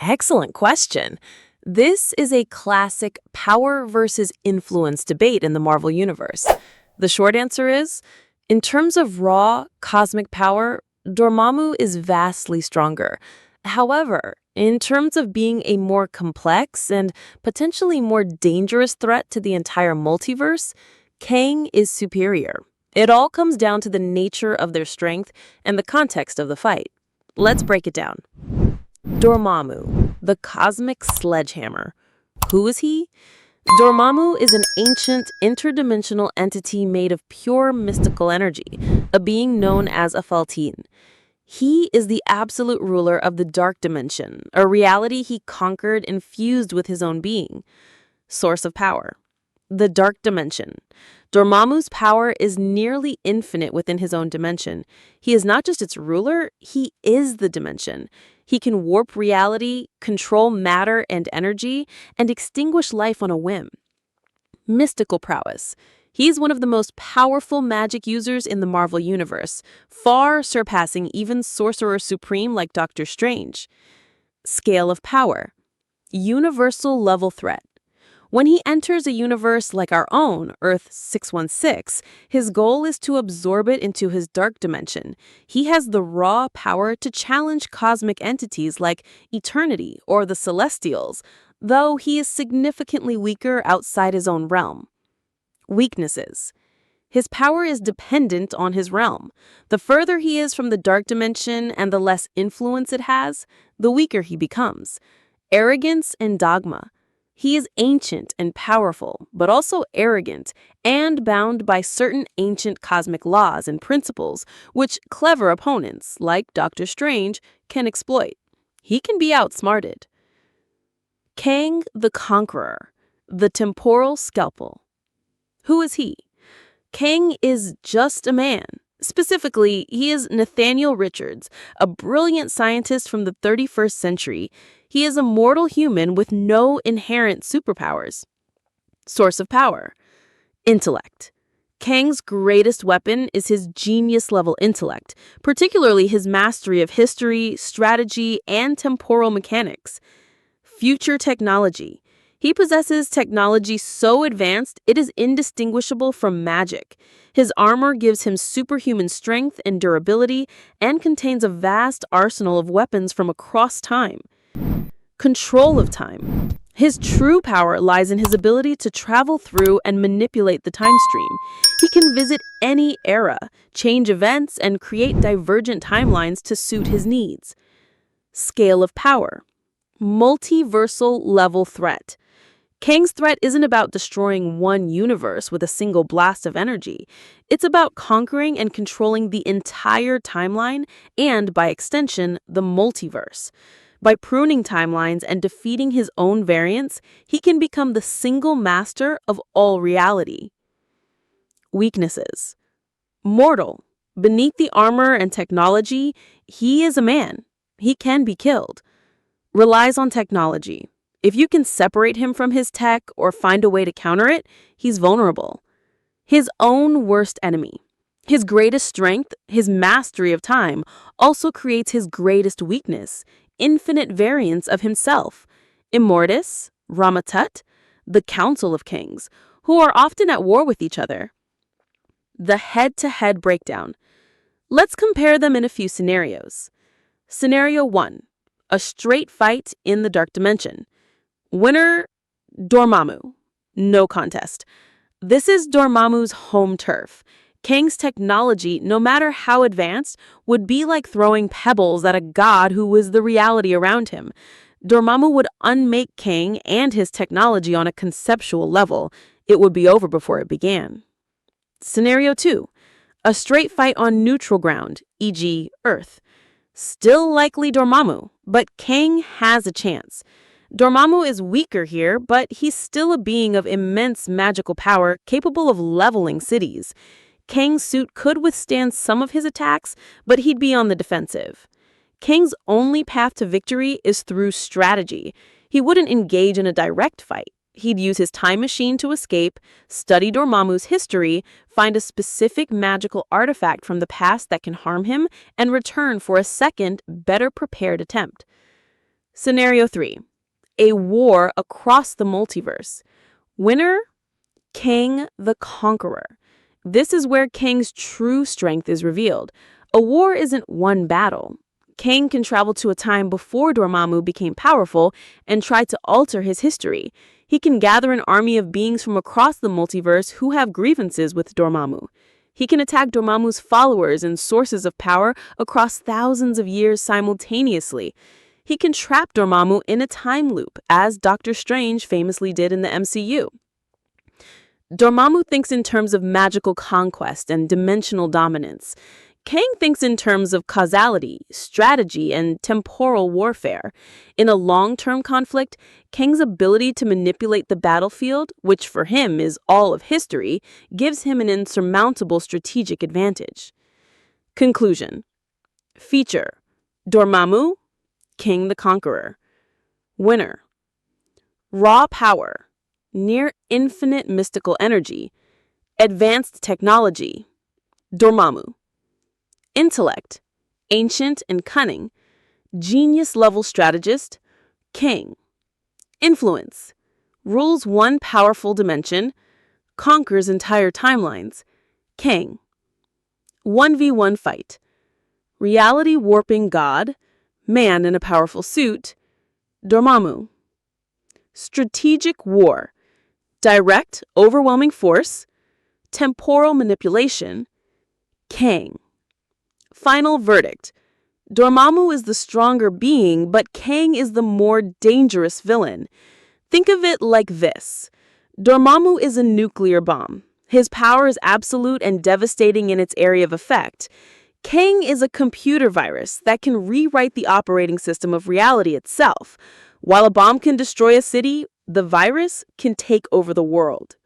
Excellent question. This is a classic power versus influence debate in the Marvel Universe. The short answer is, in terms of raw cosmic power, Dormammu is vastly stronger. However, in terms of being a more complex and potentially more dangerous threat to the entire multiverse, Kang is superior. It all comes down to the nature of their strength and the context of the fight. Let's break it down. Dormammu, the cosmic sledgehammer. Who is he? Dormammu is an ancient, interdimensional entity made of pure mystical energy, a being known as a Faltine. He is the absolute ruler of the dark dimension, a reality he conquered and fused with his own being. Source of power. The dark dimension. Dormammu's power is nearly infinite within his own dimension. He is not just its ruler, he is the dimension. He can warp reality, control matter and energy, and extinguish life on a whim. Mystical prowess. He's one of the most powerful magic users in the Marvel Universe, far surpassing even Sorcerer Supreme like Doctor Strange. Scale of power. Universal level threat. When he enters a universe like our own, Earth 616, his goal is to absorb it into his dark dimension. He has the raw power to challenge cosmic entities like Eternity or the Celestials, though he is significantly weaker outside his own realm. Weaknesses. His power is dependent on his realm. The further he is from the dark dimension and the less influence it has, the weaker he becomes. Arrogance and dogma. He is ancient and powerful, but also arrogant and bound by certain ancient cosmic laws and principles, which clever opponents, like Doctor Strange, can exploit. He can be outsmarted. Kang the Conqueror, the temporal scalpel. Who is he? Kang is just a man. Specifically, he is Nathaniel Richards, a brilliant scientist from the 31st century. He is a mortal human with no inherent superpowers. Source of power. Intellect. Kang's greatest weapon is his genius-level intellect, particularly his mastery of history, strategy, and temporal mechanics. Future technology. He possesses technology so advanced it is indistinguishable from magic. His armor gives him superhuman strength and durability and contains a vast arsenal of weapons from across time. Control of time. His true power lies in his ability to travel through and manipulate the time stream. He can visit any era, change events, and create divergent timelines to suit his needs. Scale of power. Multiversal level threat. Kang's threat isn't about destroying one universe with a single blast of energy. It's about conquering and controlling the entire timeline and, by extension, the multiverse. By pruning timelines and defeating his own variants, he can become the single master of all reality. Weaknesses. Mortal. Beneath the armor and technology, he is a man. He can be killed. Relies on technology. If you can separate him from his tech or find a way to counter it, he's vulnerable. His own worst enemy. His greatest strength, his mastery of time, also creates his greatest weakness, infinite variants of himself. Immortus, Ramatut, the Council of Kings, who are often at war with each other. The head-to-head breakdown. Let's compare them in a few scenarios. Scenario 1. A straight fight in the dark dimension. Winner, Dormammu. No contest. This is Dormammu's home turf. Kang's technology, no matter how advanced, would be like throwing pebbles at a god who was the reality around him. Dormammu would unmake Kang and his technology on a conceptual level. It would be over before it began. Scenario 2. A straight fight on neutral ground, e.g. Earth. Still likely Dormammu, but Kang has a chance. Dormammu is weaker here, but he's still a being of immense magical power capable of leveling cities. Kang's suit could withstand some of his attacks, but he'd be on the defensive. Kang's only path to victory is through strategy. He wouldn't engage in a direct fight. He'd use his time machine to escape, study Dormammu's history, find a specific magical artifact from the past that can harm him, and return for a second, better prepared attempt. Scenario 3. A war across the multiverse. Winner, Kang the Conqueror. This is where Kang's true strength is revealed. A war isn't one battle. Kang can travel to a time before Dormammu became powerful and try to alter his history. He can gather an army of beings from across the multiverse who have grievances with Dormammu. He can attack Dormammu's followers and sources of power across thousands of years simultaneously. He can trap Dormammu in a time loop, as Doctor Strange famously did in the MCU. Dormammu thinks in terms of magical conquest and dimensional dominance. Kang thinks in terms of causality, strategy, and temporal warfare. In a long-term conflict, Kang's ability to manipulate the battlefield, which for him is all of history, gives him an insurmountable strategic advantage. Conclusion. Feature: Dormammu, Kang the Conqueror. Winner: raw power, near infinite mystical energy, advanced technology, Dormammu. Intellect, ancient and cunning, genius-level strategist, Kang. Influence, rules one powerful dimension, conquers entire timelines, Kang. 1v1 fight, reality warping god, man in a powerful suit, Dormammu. Strategic war, direct, overwhelming force, temporal manipulation, Kang. Final verdict. Dormammu is the stronger being, but Kang is the more dangerous villain. Think of it like this. Dormammu is a nuclear bomb. His power is absolute and devastating in its area of effect. Kang is a computer virus that can rewrite the operating system of reality itself. While a bomb can destroy a city, the virus can take over the world.